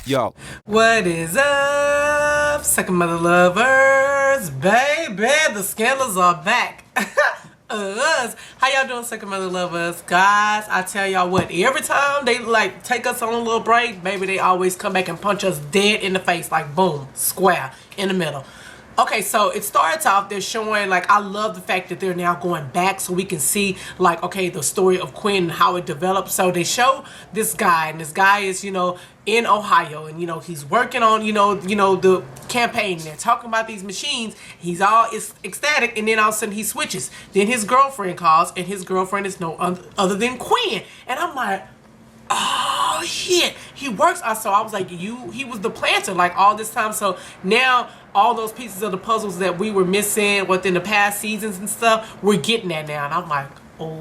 Yo. What is up, second mother lovers? Baby, the scandals are back. How y'all doing, second mother lovers? Guys, I tell y'all what, every time they like take us on a little break, baby, they always come back and punch us dead in the face, like boom, square in the middle. Okay, so it starts off, they're showing, like, I love the fact that they're now going back so we can see, like, okay, the story of Quinn and how it developed. So they show this guy, and this guy is, you know, in Ohio, and, you know, he's working on, you know, the campaign. They're talking about these machines. He's all ecstatic, and then all of a sudden he switches. Then his girlfriend calls, and his girlfriend is no other than Quinn. And I'm like, oh shit, he works. So I was like, he was the planter like all this time. So now all those pieces of the puzzles that we were missing within the past seasons and stuff, we're getting that now. And I'm like, oh.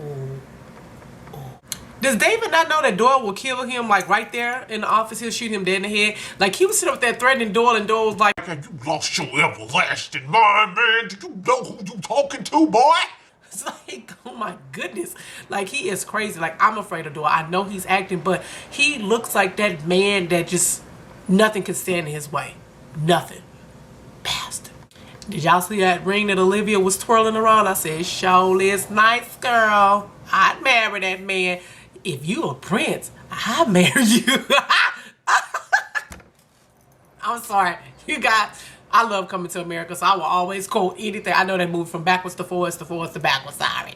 Does David not know that Doyle will kill him, like right there in the office? He'll shoot him dead in the head. Like, he was sitting up there threatening Doyle, and Doyle was like, "Have you lost your everlasting mind, man? Do you know who you talking to, boy?" It's like, oh my goodness. Like, he is crazy. Like, I'm afraid of Doyle. I know he's acting, but he looks like that man that just nothing can stand in his way. Nothing. Bastard. Did y'all see that ring that Olivia was twirling around? I said, surely is nice, girl. I'd marry that man. If you a prince, I'd marry you. I'm sorry. You guys, I love Coming to America, so I will always quote anything. I know that movie from backwards to forwards to forwards to backwards. Sorry.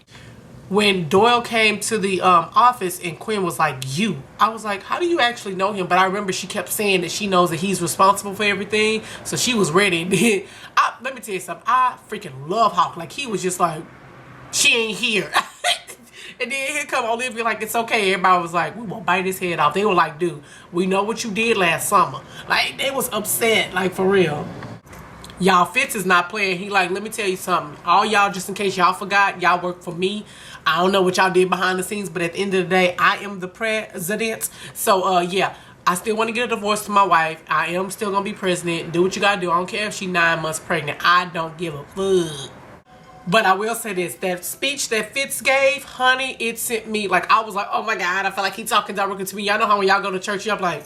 When Doyle came to the office and Quinn was like, you. I was like, how do you actually know him? But I remember she kept saying that she knows that he's responsible for everything. So she was ready. And then, let me tell you something. I freaking love Hawk. Like, he was just like, she ain't here. And then here come Olivia like, it's okay. Everybody was like, we won't bite his head off. They were like, dude, we know what you did last summer. Like, they was upset, like, for real. Y'all, Fitz is not playing. He like, let me tell you something. All y'all, just in case y'all forgot, y'all work for me. I don't know what y'all did behind the scenes, but at the end of the day, I am the president. So, yeah, I still want to get a divorce to my wife. I am still going to be president. Do what you got to do. I don't care if she's 9 months pregnant. I don't give a fuck. But I will say this, that speech that Fitz gave, honey, it sent me, like, I was like, oh my God, I feel like he's talking directly to me. Y'all know how when y'all go to church, y'all like,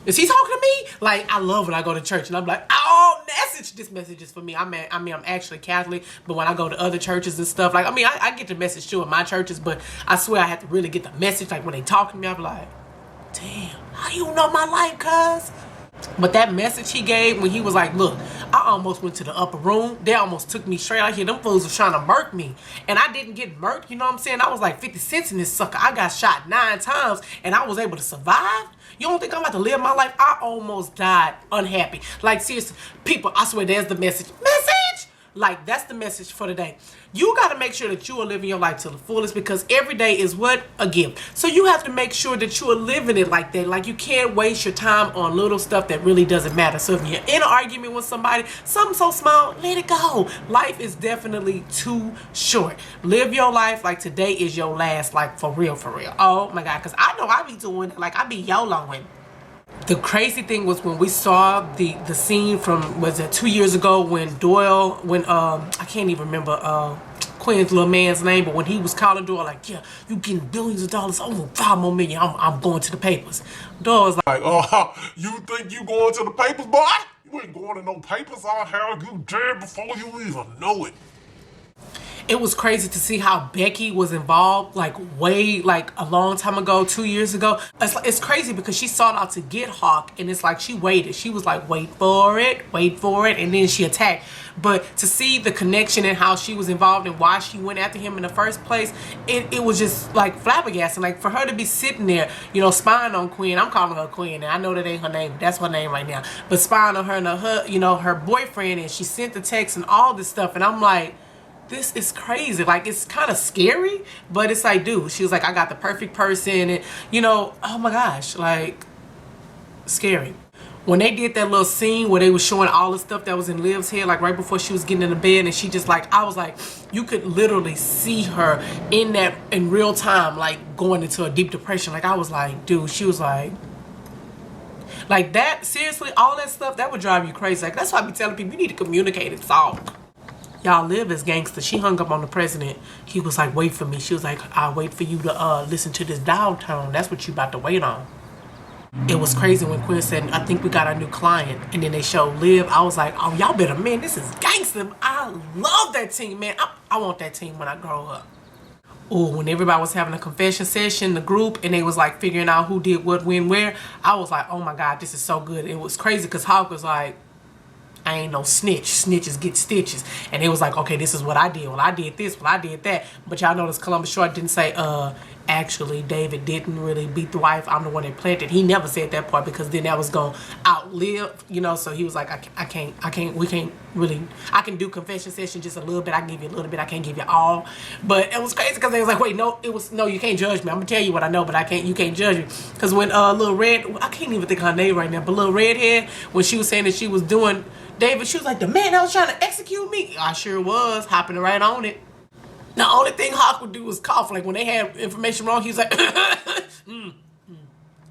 is he talking to me? Like, I love when I go to church and I'm like, oh, message. This message is for me. I'm actually Catholic, but when I go to other churches and stuff, like, I get the message too in my churches, but I swear I have to really get the message. Like, when they talk to me, I'm like, damn, how you know my life, cuz? But that message he gave when he was like, look, I almost went to the upper room. They almost took me straight out here. Them fools was trying to murk me. And I didn't get murked, you know what I'm saying? I was like 50 cents in this sucker. I got shot 9 times and I was able to survive. You don't think I'm about to live my life? I almost died unhappy. Like, seriously, people, I swear there's the message. Message! Like, that's the message for today. You got to make sure that you are living your life to the fullest, because every day is what? A gift. So you have to make sure that you are living it like that. Like, you can't waste your time on little stuff that really doesn't matter. So if you're in an argument with somebody, something so small, let it go. Life is definitely too short. Live your life like today is your last, like, for real, for real. Oh my God, because I know I be doing it. Like, I be YOLOing. The crazy thing was when we saw the scene from, was it 2 years ago, when Doyle, I can't even remember Quinn's little man's name, but when he was calling Doyle like, yeah, you getting billions of dollars, over 5 more million, I'm going to the papers. Doyle was like, You think you going to the papers, boy? You ain't going to no papers. I'll have you dead before you even know it. it was crazy to see how Becky was involved, like way, like a long time ago, 2 years ago. It's crazy because she sought out to get Hawk, and it's like she waited. She was like, wait for it, and then she attacked. But to see the connection and how she was involved and why she went after him in the first place, it was just like flabbergasting. Like for her to be sitting there, you know, spying on Quinn. I'm calling her Quinn, and I know that ain't her name. That's her name right now. But spying on her and her, you know, her boyfriend, and she sent the text and all this stuff, and I'm like, this is crazy. Like, it's kind of scary, but it's like, dude, she was like, I got the perfect person, and you know, oh my gosh, like, scary. When they did that little scene where they were showing all the stuff that was in Liv's head, like right before she was getting in the bed, and she just like, I was like, you could literally see her in real time, like going into a deep depression. Like I was like, dude, she was like that, seriously, all that stuff, that would drive you crazy. Like, that's why I be telling people, you need to communicate and talk. Y'all, Liv is gangster. She hung up on the president. He was like, wait for me. She was like, I'll wait for you to listen to this dial tone. That's what you about to wait on. It was crazy when Quinn said, I think we got our new client. And then they showed Liv. I was like, oh, y'all better, man, this is gangster. I love that team, man. I want that team when I grow up. Oh, when everybody was having a confession session, the group, and they was like figuring out who did what, when, where, I was like, oh my God, this is so good. It was crazy because Hawk was like, I ain't no snitch. Snitches get stitches. And it was like, okay, this is what I did. Well, I did this. Well, I did that. But y'all notice Columbus Short didn't say, actually, David didn't really beat the wife. I'm the one that planted. He never said that part because then that was going to outlive, you know. So he was like, I can do confession session just a little bit. I can give you a little bit. I can't give you all. But it was crazy because they was like, wait, no, you can't judge me. I'm going to tell you what I know, but you can't judge me. Because when Little Red, I can't even think of her name right now, but Little Redhead, when she was saying that she was doing David, she was like, the man that was trying to execute me. I sure was, hopping right on it. The only thing Hawk would do was cough. Like when they had information wrong, he was like,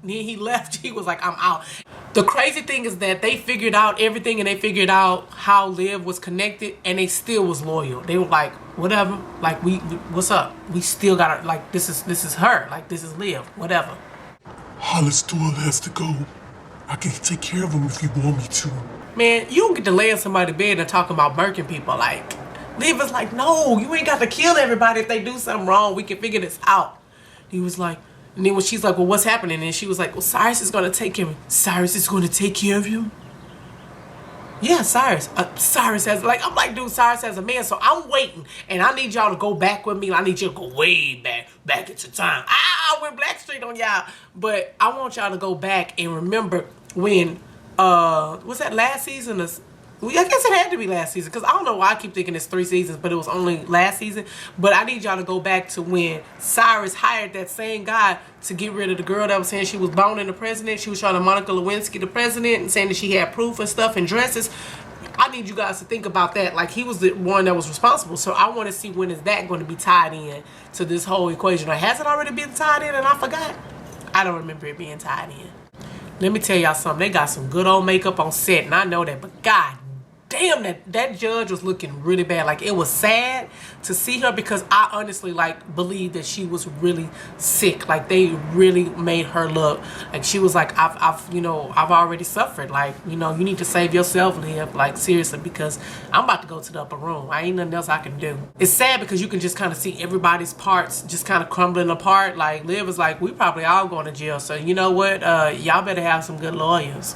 Then he left. He was like, I'm out. The crazy thing is that they figured out everything and they figured out how Liv was connected and they still was loyal. They were like, whatever. Like, we what's up? We still got to, like, this is her. Like, this is Liv. Whatever. Hollis Stewart has to go. I can take care of him if you want me to. Man, you don't get to lay in somebody's bed and talk about murking people. Like, Liv was like, no, you ain't got to kill everybody if they do something wrong. We can figure this out. He was like, and then when she's like, well, what's happening? And she was like, well, Cyrus is going to take him. Cyrus is going to take care of you? Yeah, Cyrus. Cyrus has, like, I'm like, dude, Cyrus has a man, so I'm waiting. And I need y'all to go back with me. I need you to go way back into time. I went Blackstreet on y'all. But I want y'all to go back and remember when, was that last season? I guess it had to be last season because I don't know why I keep thinking it's 3 seasons, but it was only last season. But I need y'all to go back to when Cyrus hired that same guy to get rid of the girl that was saying she was boning the president. She was trying to Monica Lewinsky the president and saying that she had proof and stuff and dresses. I need you guys to think about that. Like, he was the one that was responsible. So I want to see when is that going to be tied in to this whole equation. Or has it already been tied in and I forgot? I don't remember it being tied in. Let me tell y'all something. They got some good old makeup on set, and I know that, but God damn, that judge was looking really bad. Like, it was sad to see her because I honestly, like, believe that she was really sick. Like, they really made her look like she was like, I've already suffered. Like, you know, you need to save yourself, Liv. Like, seriously, because I'm about to go to the upper room. I ain't nothing else I can do. It's sad because you can just kind of see everybody's parts just kind of crumbling apart. Like, Liv was like, we probably all going to jail. So, you know what? Y'all better have some good lawyers.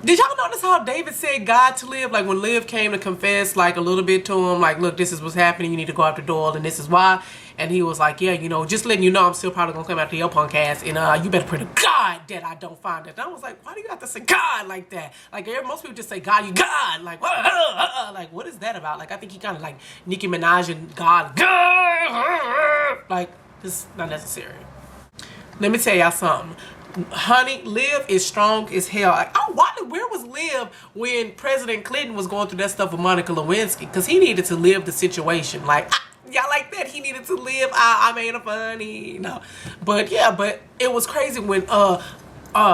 Did y'all notice how David said God to Liv? Like, when Liv came to confess, like, a little bit to him, like, look, this is what's happening. You need to go after Doyle, and this is why. And he was like, yeah, you know, just letting you know I'm still probably going to come after your punk ass. And you better pray to God that I don't find it. And I was like, why do you have to say God like that? Like, most people just say God, you God. Like, like, what is that about? Like, I think he kind of like Nicki Minaj and God. Like, this is not necessary. Let me tell y'all something. Honey, Liv is strong as hell. Like, where was Liv when President Clinton was going through that stuff with Monica Lewinsky? Because he needed to live the situation. Like, y'all like that? He needed to live. I made a funny. No. But yeah, but it was crazy when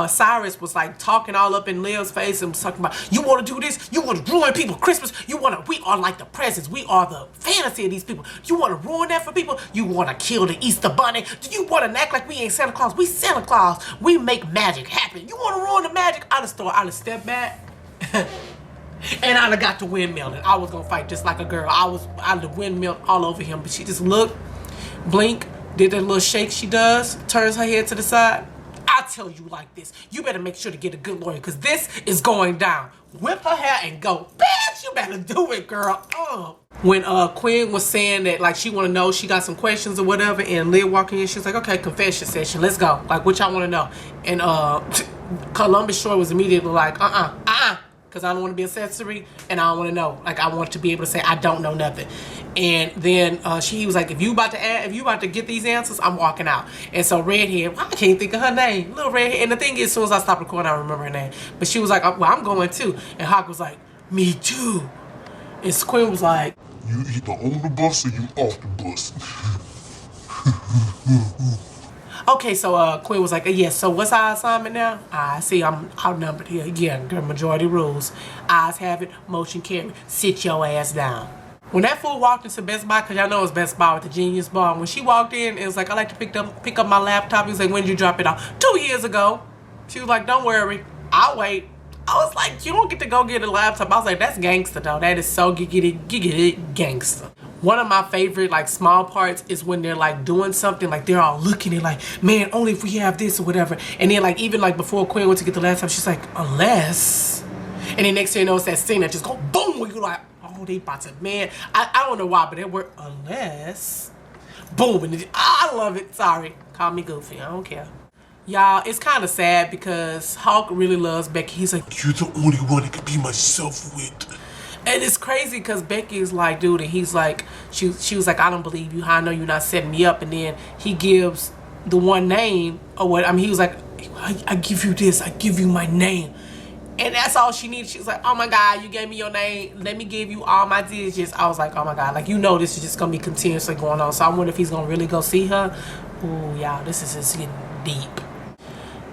Cyrus was like talking all up in Liv's face and was talking about, you want to do this? You want to ruin people Christmas? We are like the presents. We are the fantasy of these people. You want to ruin that for people? You want to kill the Easter Bunny? Do you want to act like we ain't Santa Claus? We Santa Claus. We make magic happen. You want to ruin the magic? I'd have stepped back and I'd have got to windmill and I was going to fight just like a girl. I'd have windmilled all over him, but she just looked, blink, did that little shake she does, turns her head to the side. I tell you like this, you better make sure to get a good lawyer because this is going down. Whip her hair and go, bitch, you better do it, girl. When Quinn was saying that, like, she want to know, she got some questions or whatever, and Liv walking in, she was like, okay, confession session, let's go. Like, what y'all want to know? And Columbus Short was immediately like, because I don't want to be accessory and I don't want to know. Like, I want to be able to say I don't know nothing. And then he was like, if you about to get these answers, I'm walking out. And so Redhead, I can't think of her name, little Redhead. And the thing is, as soon as I stopped recording, I remember her name. But she was like, well, I'm going too. And Hawk was like, me too. And Quinn was like, you either on the bus or you off the bus. okay, so Quinn was like, yeah, so what's our assignment now? I see I'm outnumbered here. Yeah, majority rules. Ayes have it, motion carried. Sit your ass down. When that fool walked into Best Buy, because y'all know it's Best Buy with the Genius Bar, when she walked in, it was like, I like to pick up my laptop. He was like, when did you drop it off? 2 years ago. She was like, don't worry, I'll wait. I was like, you don't get to go get a laptop. I was like, that's gangster though. That is so giggity gangster. One of my favorite like small parts is when they're like doing something, like they're all looking at like, man, only if we have this or whatever. And then like even like before Quinn went to get the laptop, she's like, unless. And then next thing you know, it's that scene that just go boom, where you like, oh, they about to, man. I don't know why, but that word unless, boom, and I love it. Sorry, call me goofy. I don't care. Y'all, it's kind of sad because Hawk really loves Becky. He's like, you're the only one I can be myself with. and it's crazy because Becky is like, dude, and he's like, she was like, I don't believe you. How I know you're not setting me up. And then he gives the one name or what? I mean, he was like, I give you this. I give you my name. And that's all she needed. She was like, oh my God, you gave me your name. Let me give you all my digits. I was like, oh my God. Like, you know this is just going to be continuously going on. So I wonder if he's going to really go see her. Ooh, y'all, this is just getting deep.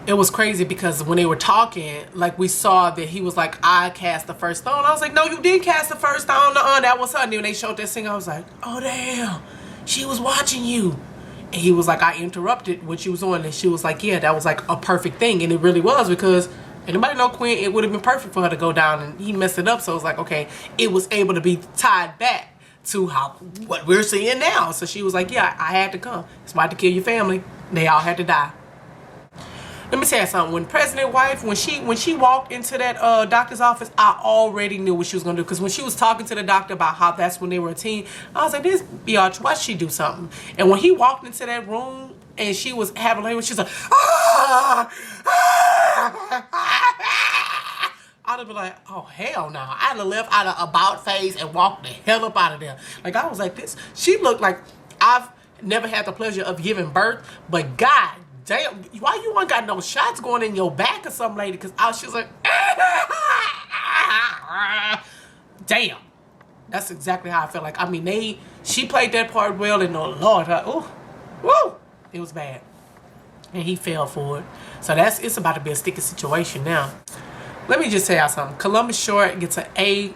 It was crazy because when they were talking, like we saw that he was like, I cast the first stone. I was like, no, you did cast the first stone. That was her. And then when they showed that thing, I was like, oh damn, she was watching you. And he was like, I interrupted what she was on. And she was like, yeah, that was like a perfect thing. And it really was because anybody know Quinn, it would have been perfect for her to go down and he messed it up. So it was like, okay, it was able to be tied back to what we're seeing now. So she was like, yeah, I had to come. It's about to kill your family. They all had to die. Let me tell you something. When President Wife, when she walked into that doctor's office, I already knew what she was gonna do. Because when she was talking to the doctor about how that's when they were a team, I was like, this biatch, why should she do something? And when he walked into that room and she was having language, she was like, I'd have been like, oh hell no. I'd have left out of about phase and walked the hell up out of there. Like I was like, this. She looked like I've never had the pleasure of giving birth, but God damn, why you ain't got no shots going in your back or something, lady? Because she was like, damn. That's exactly how I felt. Like, I mean, she played that part well, and oh Lord, woo, it was bad. And he fell for it. So it's about to be a sticky situation now. Let me just tell y'all something. Columbus Short gets an A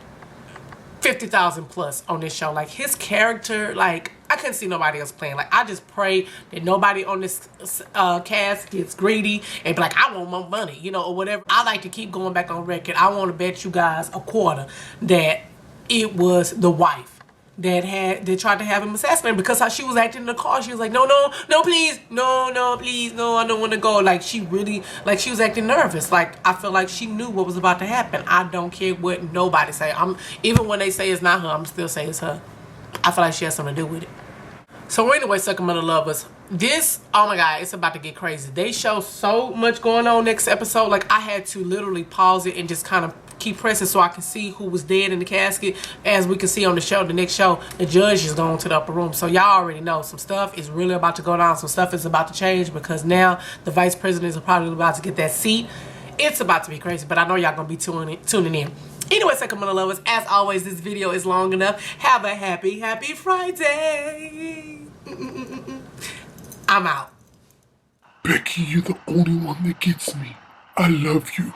50,000 plus on this show. Like his character, like I couldn't see nobody else playing. Like I just pray that nobody on this cast gets greedy and be like, I want more money, you know, or whatever. I like to keep going back on record. I want to bet you guys a quarter that it was the wife that tried to have him assassinated because how she was acting in the car. She was like, no, please, no, please, no, I don't want to go. Like she really, like she was acting nervous. Like I feel like she knew what was about to happen. I don't care what nobody say. Even when they say it's not her, I'm still saying it's her. I feel like she has something to do with it. So anyway, Second Mother Lovers, this, oh my God, it's about to get crazy. They show so much going on next episode. Like I had to literally pause it and just kind of keep pressing so I can see who was dead in the casket. As we can see on the show, the next show, the judge is going to the upper room. So y'all already know some stuff is really about to go down. Some stuff is about to change because now the vice president is probably about to get that seat. It's about to be crazy, but I know y'all gonna be tuning in. Anyway, Second Mother Lovers, as always, this video is long enough. Have a happy Friday. I'm out. Becky, you're the only one that gets me. I love you.